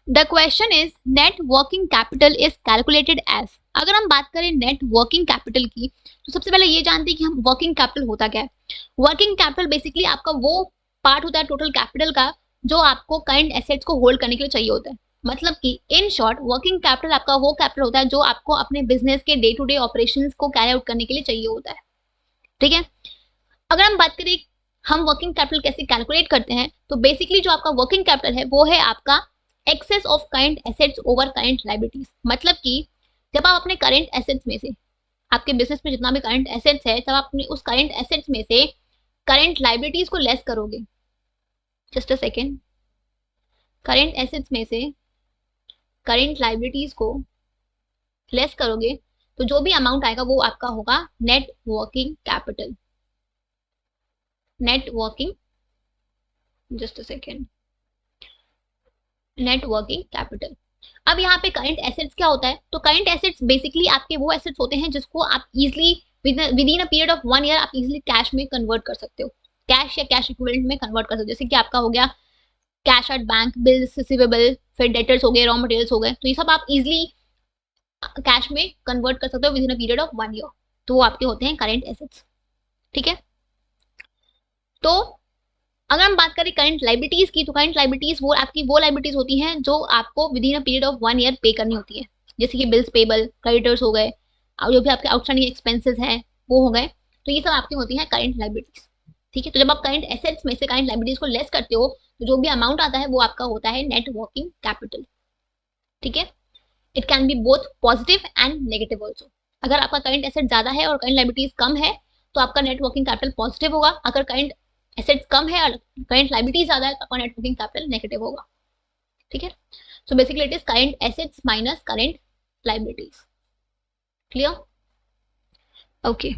The question is net working capital is calculated as. अगर हम बात करें नेट वर्किंग कैपिटल की, तो सबसे पहले ये जानते हैं कि हम वर्किंग कैपिटल होता क्या है। वर्किंग कैपिटल बेसिकली आपका वो पार्ट होता है टोटल कैपिटल का जो आपको करंट एसेट्स को होल्ड करने के लिए चाहिए होता है। मतलब कि इन शॉर्ट वर्किंग कैपिटल आपका वो कैपिटल होता है जो आपको अपने बिजनेस के डे टू डे ऑपरेशंस को कैरी आउट करने के लिए चाहिए होता है। ठीक है, अगर हम बात करें हम वर्किंग कैपिटल कैसे कैलकुलेट करते हैं, तो बेसिकली जो आपका वर्किंग कैपिटल है वो है आपका excess of current assets over current liabilities. मतलब कि जब आप अपने करंट एसेट्स में से, आपके बिजनेस में जितना भी करंट एसेट्स है, तब आप अपने उस करंट एसेट्स में से करंट लायबिलिटीज को लेस करोगे। Just a second, current assets में से करंट लायबिलिटीज को लेस करोगे तो जो भी अमाउंट आएगा वो आपका होगा net working capital. Net working, just a second, net working capital. अब यहाँ पे करंट एसेट्स क्या होता है, तो करंट एसेट्स बेसिकली आपके वो एसेट्स होते हैं जिसको आप easily with in a period of 1 year आप इजिली कैश में कन्वर्ट कर सकते हो, कैश या कैश इक्विवेलेंट में कन्वर्ट कर सकते हो। जैसे कि आपका हो गया cash at bank, bills receivable, फिर डेटर्स हो गए, रॉ मटेरियल्स हो गए, तो ये सब आप इजिली कैश में कन्वर्ट कर सकते हो with in a period of 1 year, तो वो आपके होते हैं करंट एसेट्स। ठीक है, तो अगर हम बात करें करंट लायबिलिटीज की, तो करंट लायबिलिटीज वो आपकी वो लायबिलिटीज होती हैं जो आपको with in a period of 1 year पे करनी होती है। जैसे कि बिल्स पेबल, क्रेडिटर्स हो गए, और जो भी आपके आउटस्टैंडिंग एक्सपेंसेस हैं वो हो गए, तो ये सब आपकी होती हैं करंट लायबिलिटीज। ठीक है, तो जब आप करंट एसेट्स में से करंट लायबिलिटीज को लेस करते हो तो जो भी अमाउंट आता है वो आपका होता है नेट वर्किंग कैपिटल। ठीक है, it can be both positive and negative also. अगर आपका करंट एसेट ज्यादा है और करंट लायबिलिटीज कम है तो आपका नेट वर्किंग कैपिटल पॉजिटिव होगा। अगर करंट एसेट्स कम है और करंट लायबिलिटीज ज्यादा है तो आपका नेट वर्किंग कैपिटल नेगेटिव होगा। ठीक है, so basically it is current assets minus current liabilities. Clear? Okay.